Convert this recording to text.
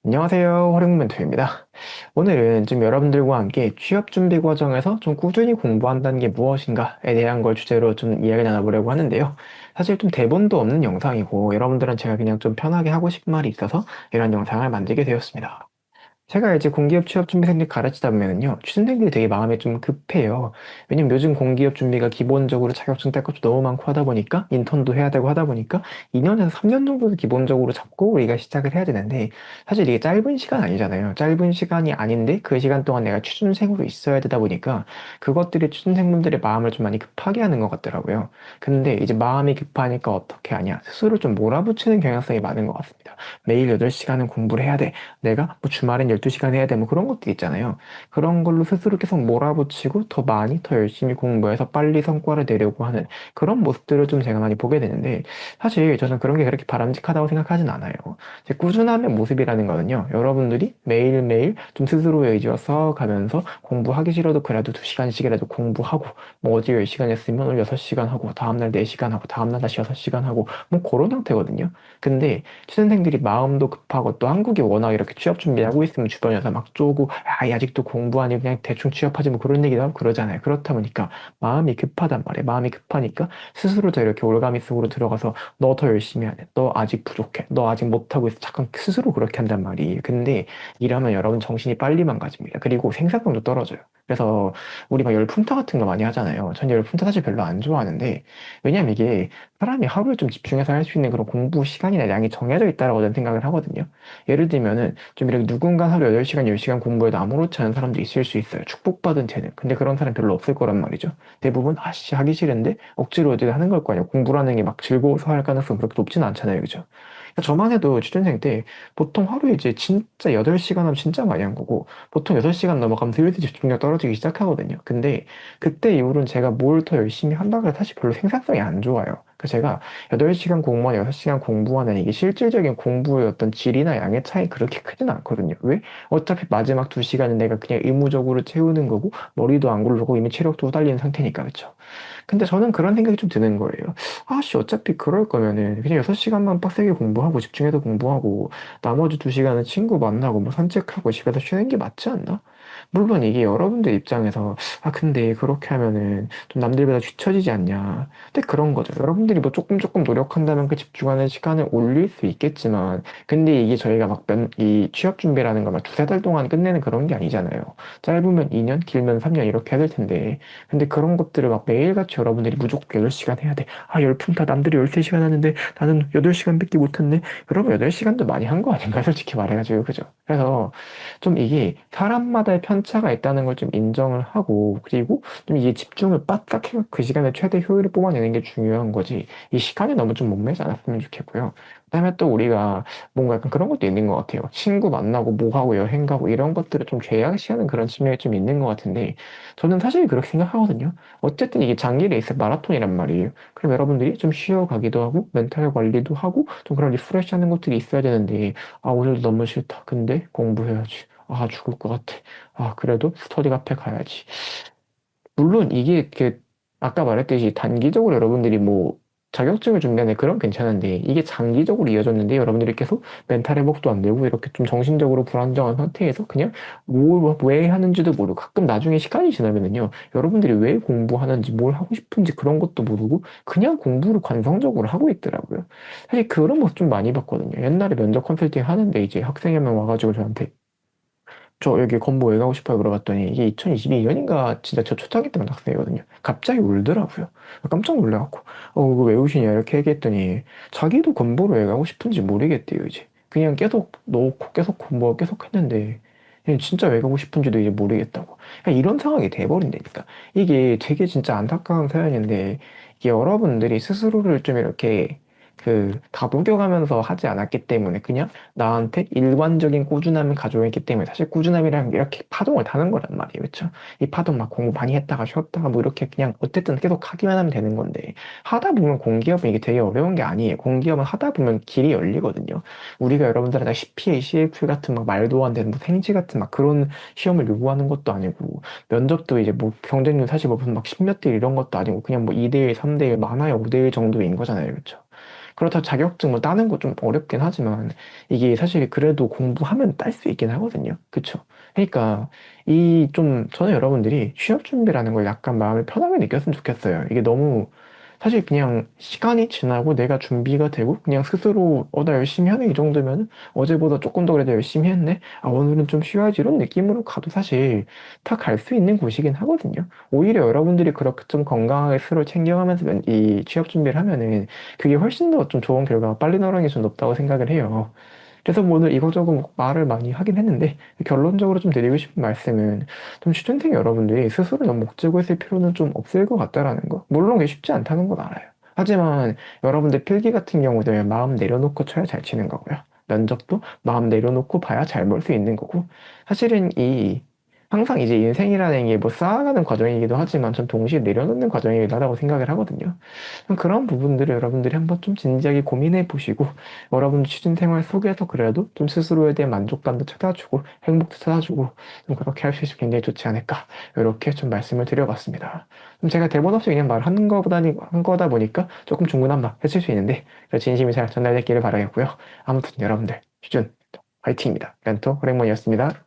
안녕하세요. 활용멘토입니다. 오늘은 좀 여러분들과 함께 취업 준비 과정에서 좀 꾸준히 공부한다는 게 무엇인가에 대한 걸 주제로 좀 이야기 나눠보려고 하는데요. 사실 좀 대본도 없는 영상이고 여러분들은 제가 그냥 좀 편하게 하고 싶은 말이 있어서 이런 영상을 만들게 되었습니다. 제가 이제 공기업 취업 준비생들 가르치다 보면은요, 취준생들이 되게 마음이 좀 급해요. 왜냐면 요즘 공기업 준비가 기본적으로 자격증 딸 것도 너무 많고 하다 보니까, 인턴도 해야 되고 하다 보니까, 2년에서 3년 정도는 기본적으로 잡고 우리가 시작을 해야 되는데, 사실 이게 짧은 시간 아니잖아요. 짧은 시간이 아닌데, 그 시간 동안 내가 취준생으로 있어야 되다 보니까, 그것들이 취준생분들의 마음을 좀 많이 급하게 하는 것 같더라고요. 근데 이제 마음이 급하니까 어떻게 하냐? 스스로 좀 몰아붙이는 경향성이 많은 것 같습니다. 매일 8시간은 공부를 해야 돼. 내가 뭐 주말엔 12시간 해야 돼. 뭐 그런 것도 있잖아요. 그런 걸로 스스로 계속 몰아붙이고 더 많이 더 열심히 공부해서 빨리 성과를 내려고 하는 그런 모습들을 좀 제가 많이 보게 되는데 사실 저는 그런 게 그렇게 바람직하다고 생각하진 않아요. 이제 꾸준함의 모습이라는 거는요. 여러분들이 매일매일 좀 스스로의 의지와 싸워가면서 공부하기 싫어도 그래도 2시간씩이라도 공부하고 뭐 어제 10시간 했으면 오늘 6시간 하고 다음날 4시간 하고 다음날 다시 6시간 하고 뭐 그런 형태거든요. 근데 취준생들이 마음도 급하고 또 한국이 워낙 이렇게 취업 준비하고 있으면 주변에서 막 쪼고 야, 이 아직도 공부 안 해 그냥 대충 취업하지 뭐 그런 얘기도 하고 그러잖아요. 그렇다 보니까 마음이 급하단 말이에요. 마음이 급하니까 스스로 더 이렇게 올가미 속으로 들어가서 너 더 열심히 해야 돼. 너 아직 부족해. 너 아직 못하고 있어. 잠깐 스스로 그렇게 한단 말이에요. 근데 이러면 여러분 정신이 빨리 망가집니다. 그리고 생산성도 떨어져요. 그래서 우리 막 열품타 같은 거 많이 하잖아요. 전 열품타 사실 별로 안 좋아하는데 왜냐면 이게 사람이 하루에 좀 집중해서 할 수 있는 그런 공부 시간이나 양이 정해져 있다라고 저는 생각을 하거든요. 예를 들면은 좀 이렇게 누군가 하루 8시간, 10시간 공부해도 아무렇지 않은 사람도 있을 수 있어요. 축복받은 재능. 근데 그런 사람 별로 없을 거란 말이죠. 대부분 아씨 하기 싫은데 억지로 어디 하는 걸 거 아니에요. 공부라는 게 막 즐거워서 할 가능성이 그렇게 높진 않잖아요. 그죠? 그러니까 저만 해도 취준생 때 보통 하루에 이제 진짜 8시간 하면 진짜 많이 한 거고 보통 6시간 넘어가면 슬슬 집중력 떨어지기 시작하거든요. 근데 그때 이후로는 제가 뭘 더 열심히 한다고 해서 사실 별로 생산성이 안 좋아요. 그래서 제가 8시간 공부와 6시간 공부하는 이게 실질적인 공부의 어떤 질이나 양의 차이 그렇게 크진 않거든요. 왜? 어차피 마지막 2시간은 내가 그냥 의무적으로 채우는 거고 머리도 안 굴르고 이미 체력도 딸리는 상태니까 그렇죠. 근데 저는 그런 생각이 좀 드는 거예요. 아씨 어차피 그럴 거면은 그냥 6시간만 빡세게 공부하고 집중해서 공부하고 나머지 2시간은 친구 만나고 뭐 산책하고 집에서 쉬는 게 맞지 않나? 물론 이게 여러분들 입장에서 아 근데 그렇게 하면은 좀 남들보다 뒤처지지 않냐. 근데 그런 거죠. 여러분들이 뭐 조금 노력한다면 그 집중하는 시간을 올릴 수 있겠지만 근데 이게 저희가 이 취업 준비라는 걸 막 두세 달 동안 끝내는 그런 게 아니잖아요. 짧으면 2년, 길면 3년 이렇게 해야 될 텐데 근데 그런 것들을 막 매일같이 여러분들이 무조건 8시간 해야 돼. 아 열풍 다 남들이 13시간 하는데 나는 8시간밖에 못했네. 그러면 8시간도 많이 한 거 아닌가 솔직히 말해가지고 그죠. 그래서 좀 이게 사람마다의 편차가 있다는 걸 좀 인정을 하고 그리고 좀 이게 집중을 빡빡 해서 그 시간에 최대 효율을 뽑아내는 게 중요한 거지 이 시간에 너무 좀 목매지 않았으면 좋겠고요. 그다음에 또 우리가 뭔가 약간 그런 것도 있는 것 같아요. 친구 만나고 뭐 하고 여행 가고 이런 것들을 좀 죄악시하는 그런 측면이 좀 있는 것 같은데 저는 사실 그렇게 생각하거든요. 어쨌든 이게 장기 레이스 마라톤이란 말이에요. 그럼 여러분들이 좀 쉬어가기도 하고 멘탈 관리도 하고 좀 그런 리프레시하는 것들이 있어야 되는데 아 오늘도 너무 싫다. 근데 공부해야지. 아, 죽을 것 같아. 아, 그래도 스터디 카페 가야지. 물론 이게 이렇게 아까 말했듯이 단기적으로 여러분들이 뭐 자격증을 준비하는 그런 괜찮은데 이게 장기적으로 이어졌는데 여러분들이 계속 멘탈 회복도 안 되고 이렇게 좀 정신적으로 불안정한 상태에서 그냥 왜 하는지도 모르고 가끔 나중에 시간이 지나면은요 여러분들이 왜 공부하는지 뭘 하고 싶은지 그런 것도 모르고 그냥 공부를 관성적으로 하고 있더라고요. 사실 그런 모습 좀 많이 봤거든요. 옛날에 면접 컨설팅 하는데 이제 학생이 한 명 와가지고 저한테 저 여기 건보 왜 가고 싶어요? 물어봤더니 이게 2022년인가 진짜 저 초창기 때만 학생이거든요. 갑자기 울더라고요. 깜짝 놀라갖고 그거 왜 우시냐 이렇게 얘기했더니 자기도 건보로 왜 가고 싶은지 모르겠대요 이제. 그냥 계속 놓고 계속 공부 계속 했는데 그냥 진짜 왜 가고 싶은지도 이제 모르겠다고. 그냥 이런 상황이 돼버린다니까. 이게 되게 진짜 안타까운 사연인데 이게 여러분들이 스스로를 좀 이렇게 다독여가면서 하지 않았기 때문에 그냥 나한테 일관적인 꾸준함을 가져오기 때문에 사실 꾸준함이라는 게 이렇게 파동을 타는 거란 말이에요. 그렇죠? 이 파동 막 공부 많이 했다가 쉬었다가 뭐 이렇게 그냥 어쨌든 계속 하기만 하면 되는 건데 하다 보면 공기업은 이게 되게 어려운 게 아니에요. 공기업은 하다 보면 길이 열리거든요. 우리가 여러분들한테 CPA, CFA 같은 막 말도 안 되는 뭐 생지 같은 막 그런 시험을 요구하는 것도 아니고 면접도 이제 뭐 경쟁률 사실 뭐 무슨 막 10몇 대1 이런 것도 아니고 그냥 뭐 2대1, 3대1 많아야 5대1 정도인 거잖아요. 그렇죠? 그렇다고 자격증 뭐 따는 거 좀 어렵긴 하지만 이게 사실 그래도 공부하면 딸 수 있긴 하거든요. 그쵸? 그러니까 이 좀 저는 여러분들이 취업 준비라는 걸 약간 마음을 편하게 느꼈으면 좋겠어요. 이게 너무 사실 그냥 시간이 지나고 내가 준비가 되고 그냥 스스로 나 열심히 하네 이 정도면 어제보다 조금 더 그래도 열심히 했네. 아 오늘은 좀 쉬어야지 이런 느낌으로 가도 사실 다 갈 수 있는 곳이긴 하거든요. 오히려 여러분들이 그렇게 좀 건강하게 스스로 챙겨가면서 이 취업 준비를 하면은 그게 훨씬 더 좀 좋은 결과가 빨리 나오는 게 좀 높다고 생각을 해요. 그래서 뭐 오늘 이거저거 말을 많이 하긴 했는데 결론적으로 좀 드리고 싶은 말씀은 좀 취준생 여러분들이 스스로 너무 목재고 있을 필요는 좀 없을 것 같다라는 거. 물론 그게 쉽지 않다는 건 알아요. 하지만 여러분들 필기 같은 경우도 마음 내려놓고 쳐야 잘 치는 거고요. 면접도 마음 내려놓고 봐야 잘 볼 수 있는 거고. 사실은 이 항상 이제 인생이라는 게 뭐 쌓아가는 과정이기도 하지만 전 동시에 내려놓는 과정이기도 하다고 생각을 하거든요. 그런 부분들을 여러분들이 한번 좀 진지하게 고민해 보시고 여러분 취준 생활 속에서 그래도 좀 스스로에 대한 만족감도 찾아주고 행복도 찾아주고 좀 그렇게 할 수 있으면 굉장히 좋지 않을까 이렇게 좀 말씀을 드려봤습니다. 좀 제가 대본 없이 그냥 말하는 한 거다 보니까 조금 중구난방 했을 수 있는데 진심이 잘 전달됐기를 바라겠고요. 아무튼 여러분들 취준 화이팅입니다. 멘토 호랭몬이었습니다.